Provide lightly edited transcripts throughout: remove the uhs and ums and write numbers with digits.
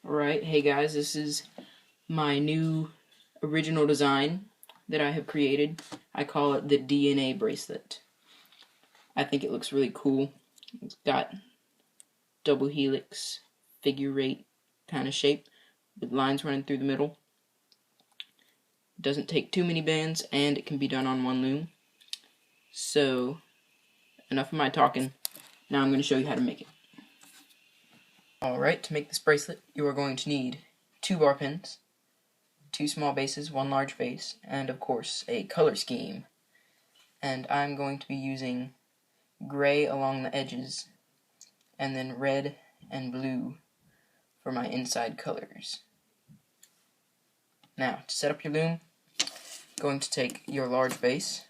Alright, hey guys, this is my new original design that I have created. I call it the DNA bracelet. I think it looks really cool. It's got double helix, figure eight kind of shape with lines running through the middle. It doesn't take too many bands and it can be done on one loom. So, enough of my talking. Now I'm going to show you how to make it. Alright, to make this bracelet, you are going to need 2 bar pins, 2 small bases, 1 large base, and of course a color scheme. And I'm going to be using gray along the edges and then red and blue for my inside colors. Now, to set up your loom, going to take your large base,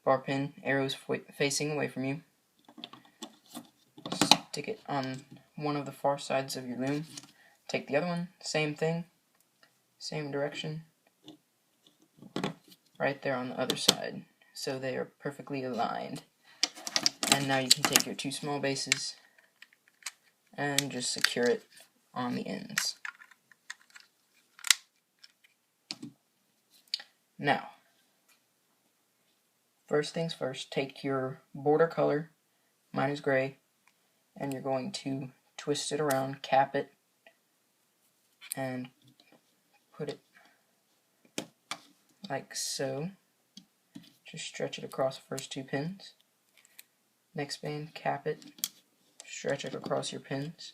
bar pin, arrows facing away from you, stick it on one of the far sides of your loom, take the other one, same thing, same direction, right there on the other side, so they are perfectly aligned. And now you can take your 2 small bases and just secure it on the ends. Now, first things first, take your border color, mine is gray, and you're going to twist it around, cap it, and put it like so. Just stretch it across the first 2 pins. Next band, cap it, stretch it across your pins,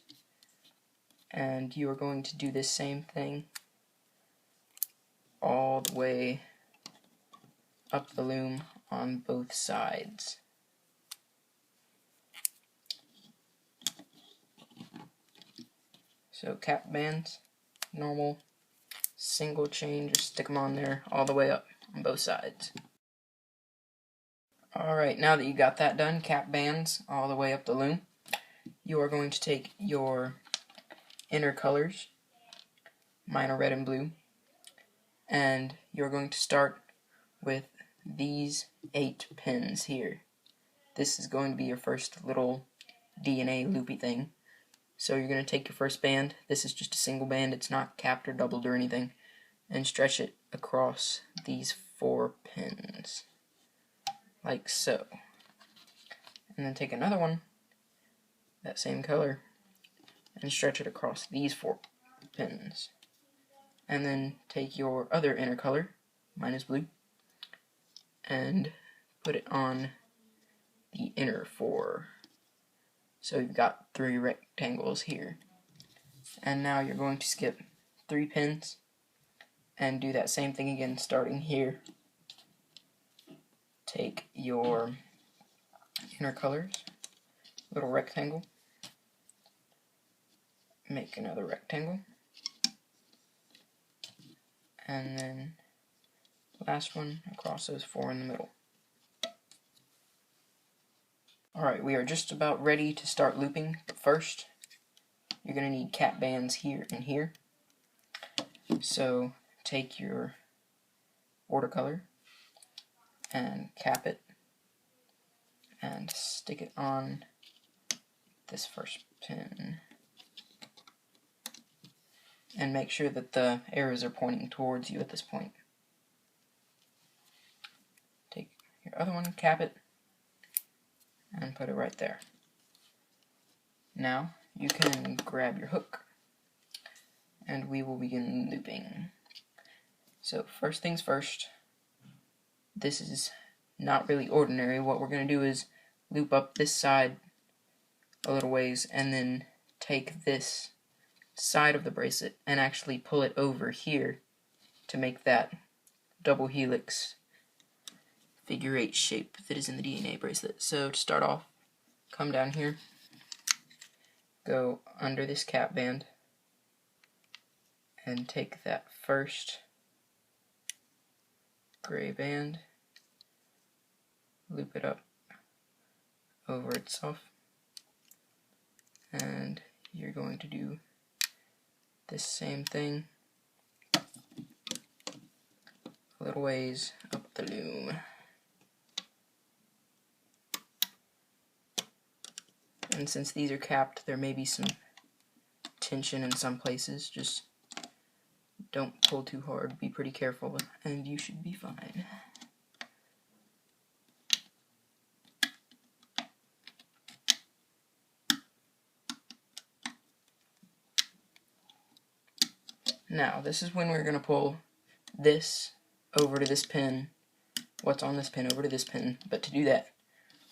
and you are going to do this same thing all the way up the loom on both sides. So cap bands, normal, single chain, just stick them on there all the way up on both sides. Alright, now that you got that done, cap bands all the way up the loom, you are going to take your inner colors, mine are red and blue, and you're going to start with these 8 pins here. This is going to be your first little DNA loopy thing. So you're going to take your first band, this is just a single band, it's not capped or doubled or anything, and stretch it across these 4 pins, like so. And then take another one, that same color, and stretch it across these 4 pins. And then take your other inner color, mine is blue, and put it on the inner 4. So you've got 3 rectangles here. And now you're going to skip 3 pins and do that same thing again, starting here. Take your inner colors, little rectangle, make another rectangle, and then last one across those 4 in the middle. Alright, we are just about ready to start looping, but first you're going to need cap bands here and here. So take your border color and cap it and stick it on this first pin. And make sure that the arrows are pointing towards you at this point. Take your other one, cap it, and put it right there. Now you can grab your hook and we will begin looping. So first things first, this is not really ordinary. What we're going to do is loop up this side a little ways and then take this side of the bracelet and actually pull it over here to make that double helix figure 8 shape that is in the DNA bracelet. So to start off, come down here, go under this cap band, and take that first gray band, loop it up over itself, and you're going to do this same thing a little ways up the loom. And since these are capped, there may be some tension in some places. Just don't pull too hard, be pretty careful, and you should be fine. Now, this is when we're going to pull this over to this pin, what's on this pin over to this pin, but to do that,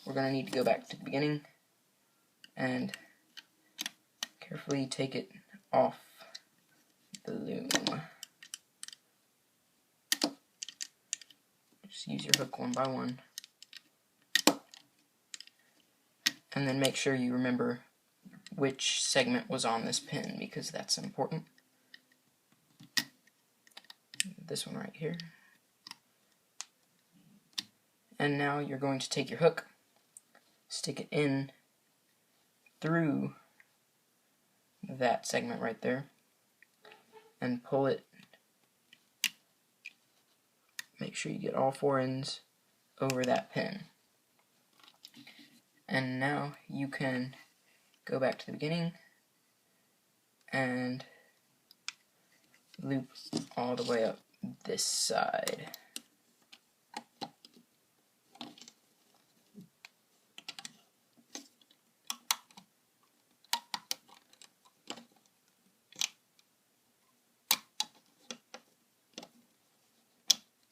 we're going to need to go back to the beginning and carefully take it off the loom. Just use your hook one by one. And then make sure you remember which segment was on this pin, because that's important. This one right here. And now you're going to take your hook, stick it in through that segment right there, and pull it. Make sure you get all 4 ends over that pin. And now you can go back to the beginning and loop all the way up this side.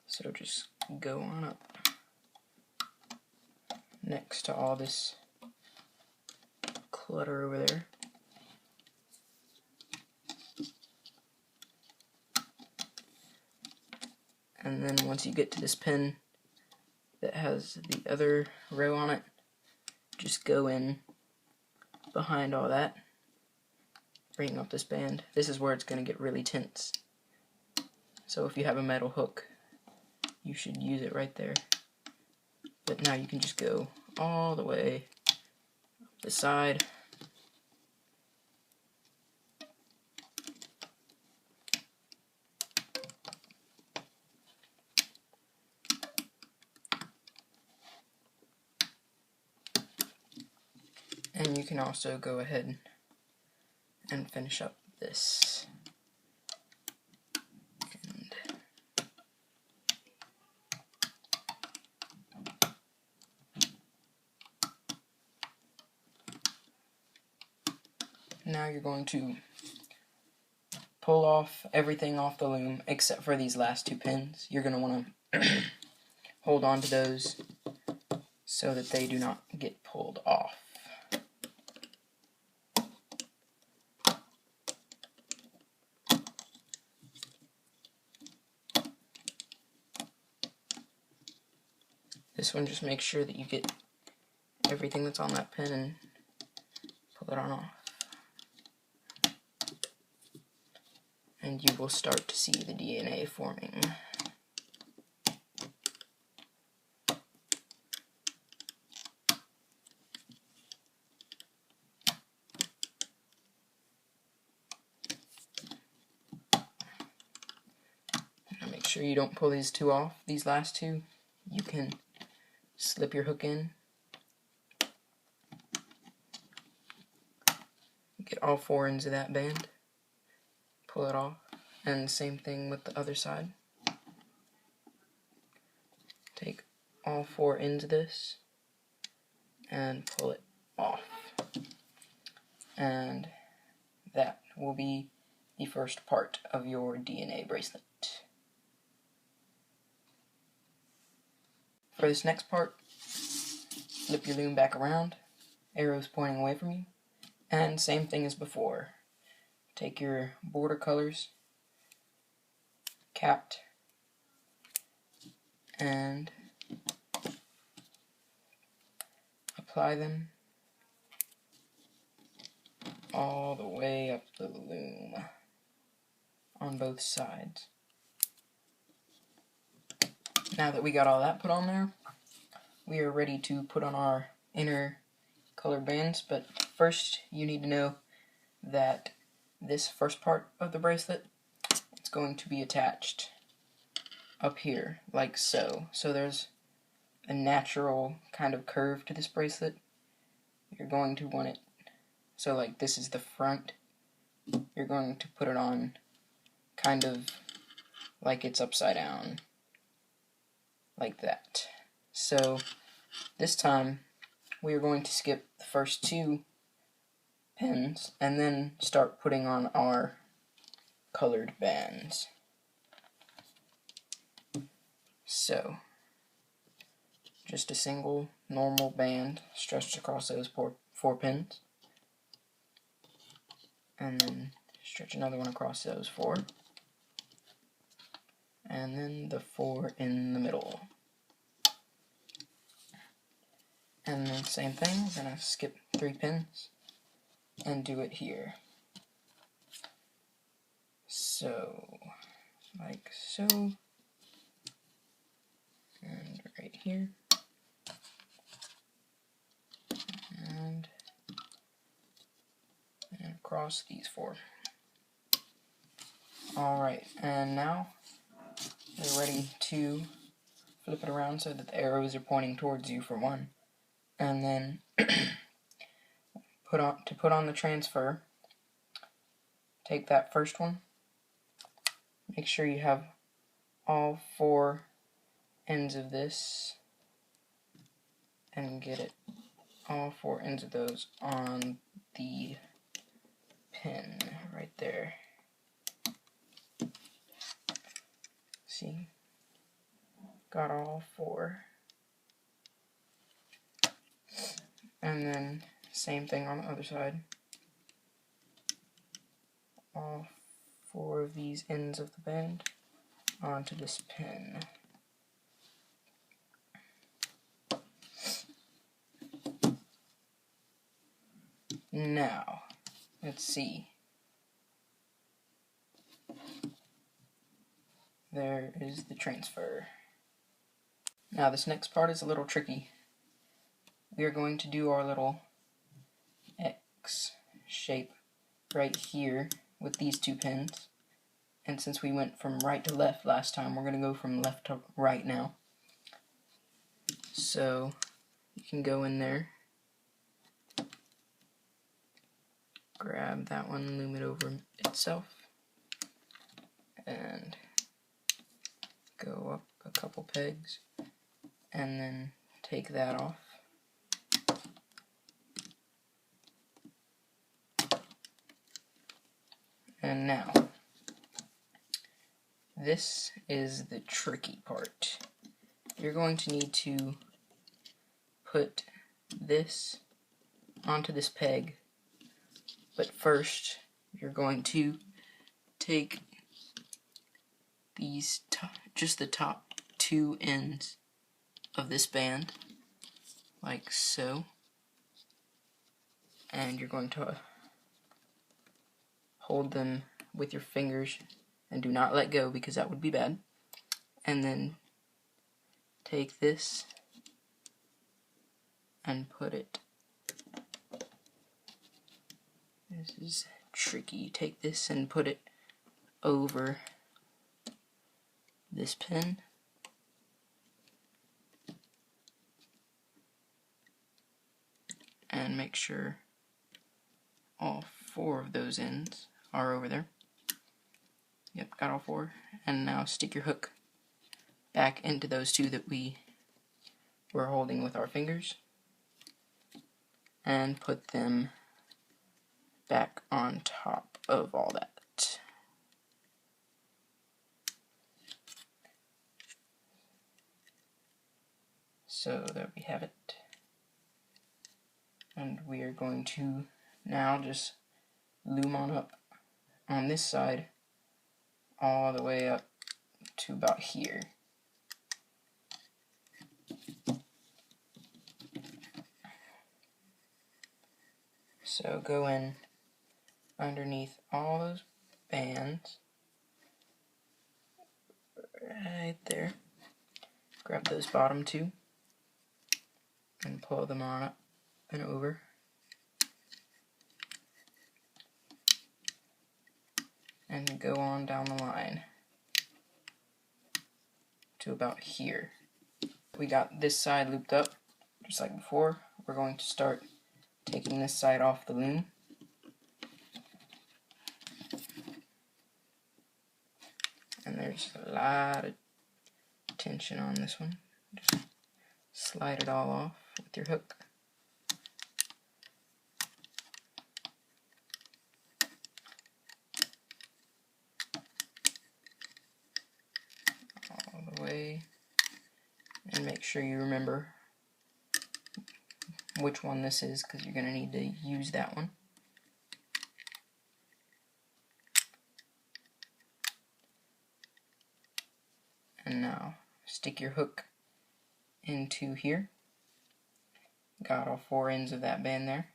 So just go on up next to all this clutter over there. And then once you get to this pin that has the other row on it, just go in behind all that, bring up this band. This is where it's going to get really tense. So if you have a metal hook, you should use it right there. But now you can just go all the way up the side. And you can also go ahead and finish up this. And now you're going to pull off everything off the loom except for these last 2 pins. You're going to want to hold on to those so that they do not get pulled off. This one, just make sure that you get everything that's on that pin and pull it on off. And you will start to see the DNA forming. Now make sure you don't pull these 2 off, these last 2. You can slip your hook in, get all 4 ends of that band, pull it off, and the same thing with the other side. Take all 4 ends of this and pull it off. And that will be the first part of your DNA bracelet. For this next part, flip your loom back around, arrows pointing away from you, and same thing as before. Take your border colors, capped, and apply them all the way up the loom on both sides. Now that we got all that put on there, we are ready to put on our inner color bands, but first you need to know that this first part of the bracelet, it's going to be attached up here, like so. So there's a natural kind of curve to this bracelet. You're going to want it, so like this is the front, you're going to put it on kind of like it's upside down, like that. So this time we are going to skip the first 2 pins and then start putting on our colored bands. So just a single normal band stretched across those 4 pins, and then stretch another one across those 4, and then the 4 in the middle. And then same thing, we're going to skip 3 pins and do it here. So, like so, and right here, and across these 4. Alright, and now we're ready to flip it around so that the arrows are pointing towards you for 1. And then put on the transfer, take that first one, make sure you have all 4 ends of this, and get it, all 4 ends of those on the pin right there. See? Got all 4. And then same thing on the other side. All 4 of these ends of the band onto this pin. Now, let's see. There is the transfer. Now this next part is a little tricky. We are going to do our little X shape right here with these 2 pins. And since we went from right to left last time, we're going to go from left to right now. So you can go in there, grab that one, loom it over itself, and go up a couple pegs, and then take that off. And now, this is the tricky part. You're going to need to put this onto this peg, but first you're going to take these just the top 2 ends of this band, like so, and you're going to hold them with your fingers and do not let go because that would be bad. And then take this and put it, this is tricky, take this and put it over this pin, and make sure all 4 of those ends are over there. Yep, got all 4. And now stick your hook back into those 2 that we were holding with our fingers, and put them back on top of all that. So there we have it. And we are going to now just loom on up on this side all the way up to about here. So go in underneath all those bands right there. Grab those bottom 2 and pull them on up and over. And go on down the line to about here. We got this side looped up just like before. We're going to start taking this side off the loom. There's a lot of tension on this one. Just slide it all off with your hook. All the way. And make sure you remember which one this is, because you're going to need to use that one. And now stick your hook into here. Got all 4 ends of that band there.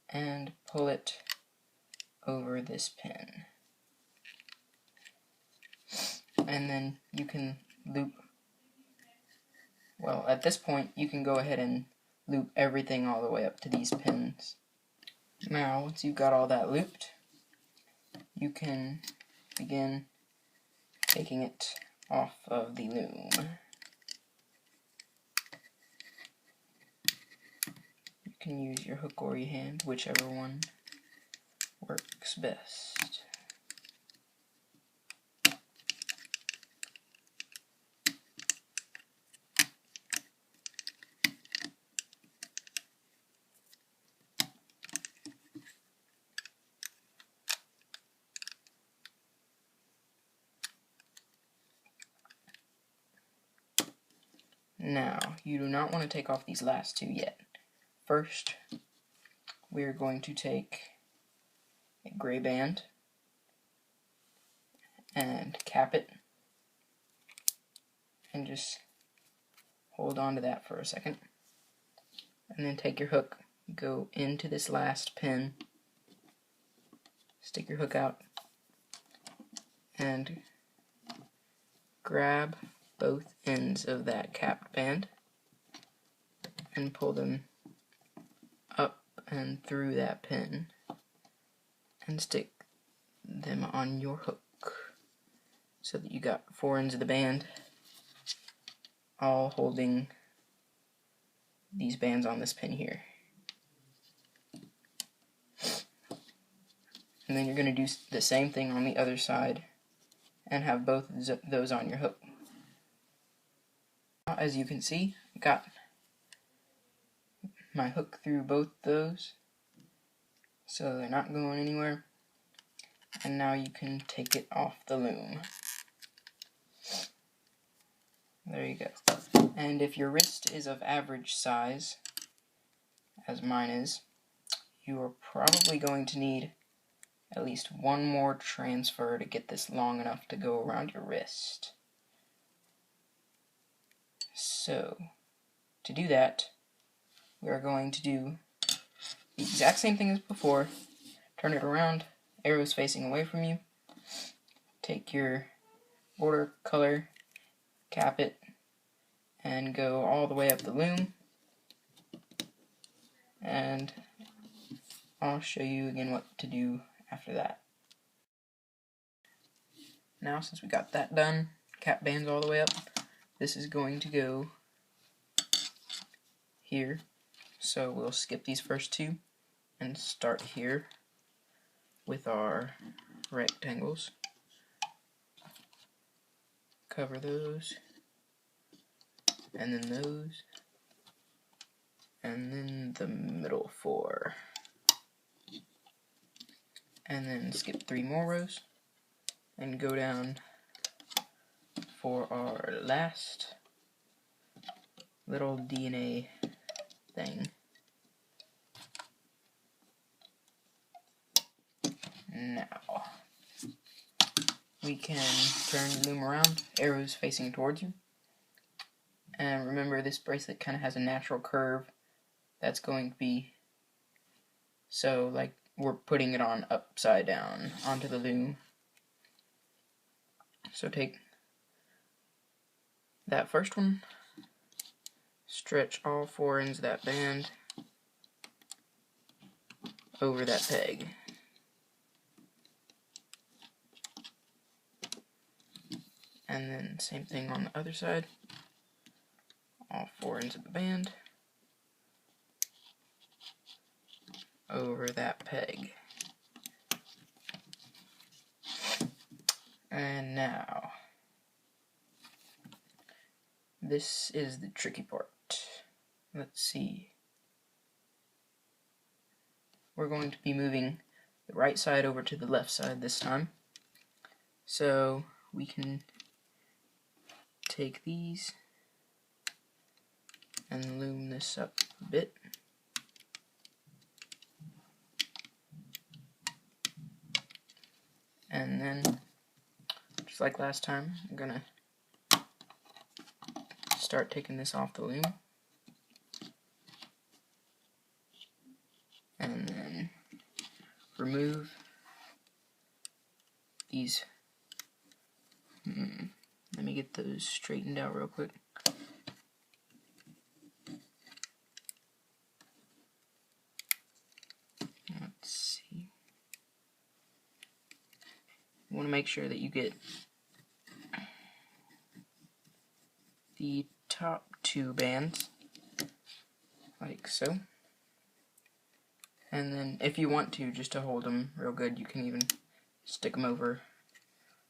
And pull it over this pin. And then you can loop. Well, at this point, you can go ahead and loop everything all the way up to these pins. Now, once you've got all that looped, you can begin taking it off of the loom. You can use your hook or your hand, whichever one works best. Now, you do not want to take off these last 2 yet. First, we're going to take a gray band and cap it, and just hold on to that for a second. And then take your hook, go into this last pin, stick your hook out, and grab both ends of that capped band and pull them up and through that pin and stick them on your hook so that you got 4 ends of the band all holding these bands on this pin here. And then you're going to do the same thing on the other side and have both of those on your hook. As you can see, I got my hook through both those, so they're not going anywhere. And now you can take it off the loom. There you go. And if your wrist is of average size, as mine is, you are probably going to need at least 1 more transfer to get this long enough to go around your wrist. So, to do that, we are going to do the exact same thing as before. Turn it around, arrows facing away from you. Take your border color, cap it, and go all the way up the loom. And I'll show you again what to do after that. Now, since we got that done, cap bands all the way up, this is going to go here. So we'll skip these first 2 and start here with our rectangles. Cover those, and then those, and then the middle 4. And then skip 3 more rows and go down for our last little DNA thing. Now, we can turn the loom around, arrows facing towards you. And remember, this bracelet kind of has a natural curve that's going to be, so like we're putting it on upside down onto the loom. So take that first one, stretch all 4 ends of that band over that peg. And then same thing on the other side, all 4 ends of the band over that peg. And now, this is the tricky part. Let's see. We're going to be moving the right side over to the left side this time. So we can take these and loom this up a bit. And then, just like last time, I'm gonna start taking this off the loom. And then remove these. Let me get those straightened out real quick. Let's see. You want to make sure that you get the top two bands, like so. And then if you want to, just to hold them real good, you can even stick them over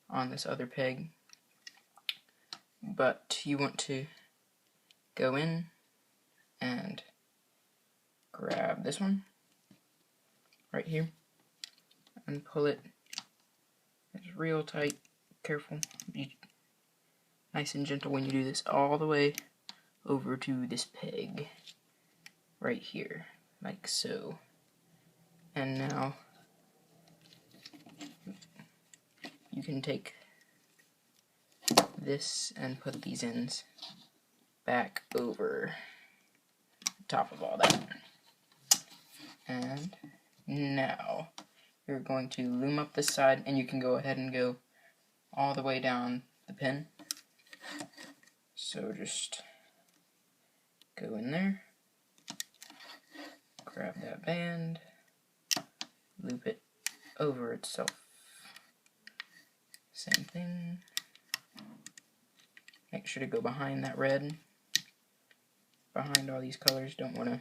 on this other peg. But you want to go in and grab this one right here and pull it. It's real tight. Careful. Be nice and gentle when you do this, all the way over to this peg right here, like so. And now you can take this and put these ends back over the top of all that. And now you're going to loom up this side, and you can go ahead and go all the way down the pin. So just go in there, grab that band, loop it over itself. Same thing. Make sure to go behind that red, behind all these colors. Don't want to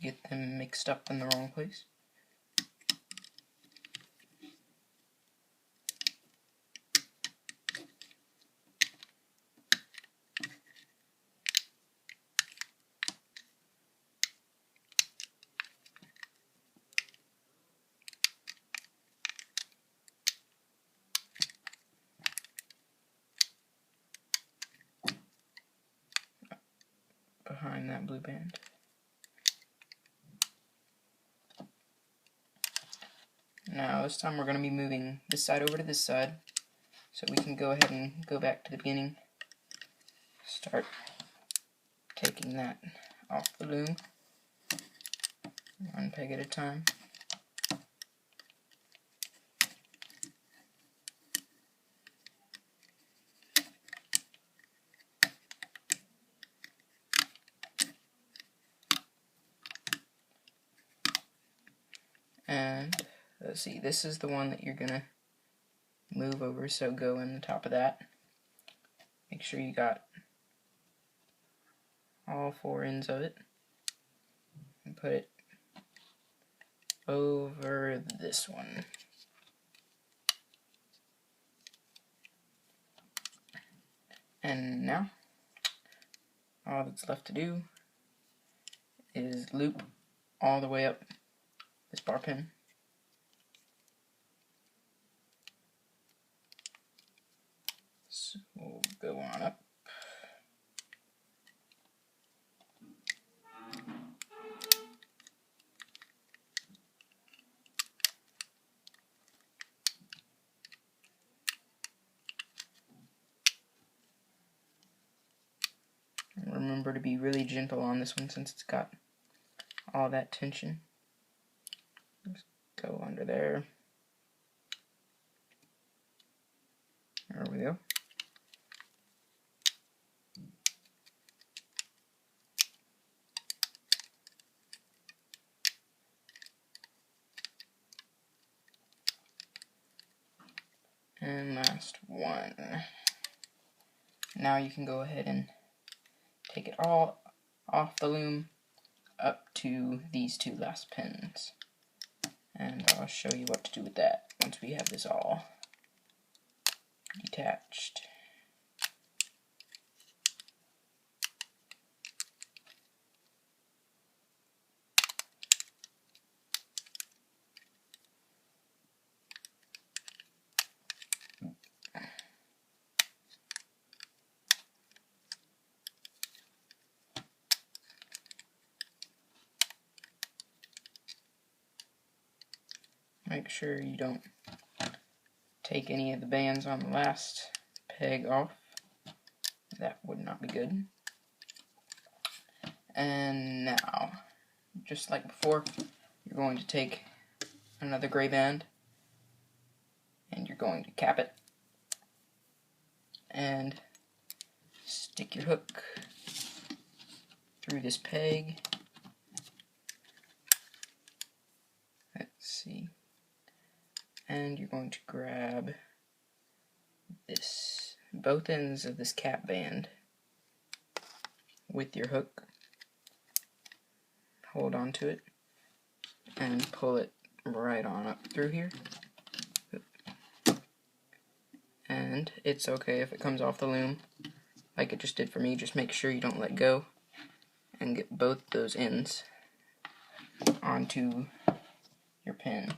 get them mixed up in the wrong place. Behind that blue band. Now this time we're going to be moving this side over to this side, so we can go ahead and go back to the beginning. Start taking that off the loom, one peg at a time. And let's see, this is the one that you're gonna move over, so go in the top of that. Make sure you got all four ends of it and put it over this one. And now all that's left to do is loop all the way up this bar pin. So we'll go on up. And remember to be really gentle on this one since it's got all that tension. Just go under there. There we go. And last one. Now you can go ahead and take it all off the loom up to these two last pins. And I'll show you what to do with that once we have this all detached. Make sure you don't take any of the bands on the last peg off. That would not be good. And now, just like before, you're going to take another gray band and you're going to cap it and stick your hook through this peg. Let's see. And you're going to grab both ends of this cap band with your hook, hold on to it, and pull it right on up through here. And it's okay if it comes off the loom, like it just did for me. Just make sure you don't let go, and get both those ends onto your pin.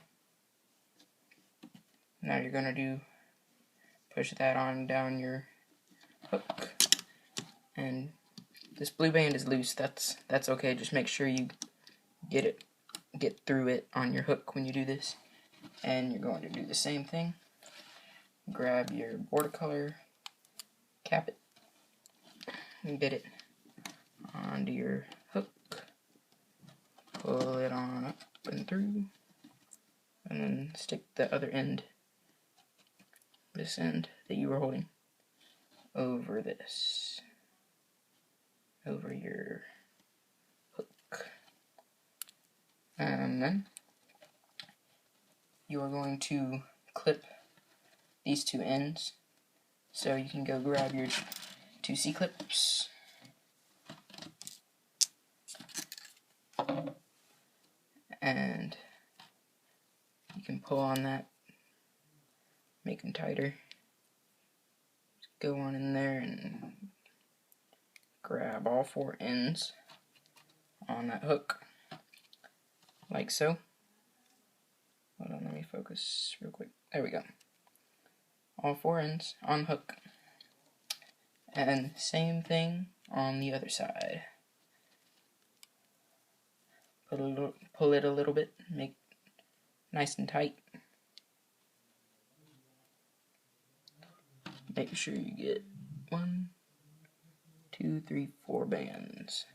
Now you're going to push that on down your hook, and this blue band is loose. That's okay. Just make sure you get through it on your hook when you do this. And you're going to do the same thing. Grab your border color, cap it, and get it onto your hook. Pull it on up and through, and then stick the other end, this end that you were holding, over this, over your hook. And then you are going to clip these two ends. So you can go grab your 2C clips and you can pull on that, make them tighter. Just go on in there and grab all 4 ends on that hook, like so. Hold on, let me focus real quick. There we go. All 4 ends on hook. And same thing on the other side. Pull it a little bit, make it nice and tight. Make sure you get 1, 2, 3, 4 bands.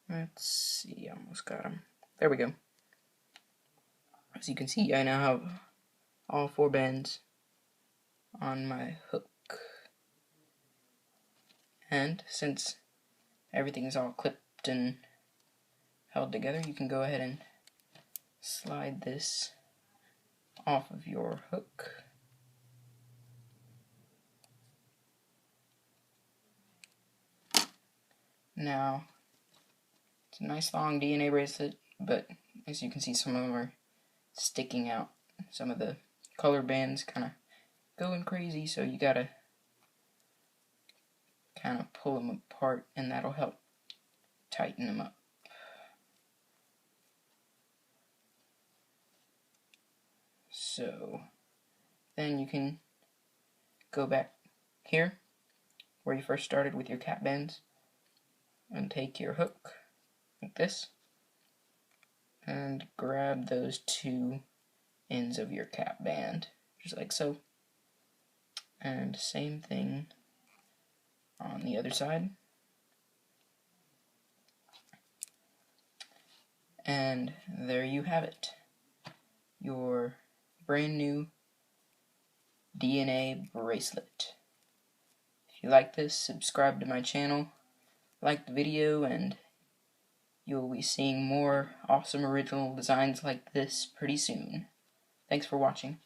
Let's see, almost got them. There we go. As you can see, I now have all 4 bands on my hook. And since everything is all clipped and held together, you can go ahead and slide this off of your hook. Now, it's a nice long DNA bracelet, but as you can see, some of them are sticking out. Some of the color bands kind of going crazy, so you gotta kind of pull them apart, and that'll help tighten them up. So then you can go back here where you first started with your cap bands and take your hook like this and grab those 2 ends of your cap band, just like so. And same thing on the other side. And there you have it, your brand new DNA bracelet. If you like this, subscribe to my channel, like the video, and you'll be seeing more awesome original designs like this pretty soon. Thanks for watching.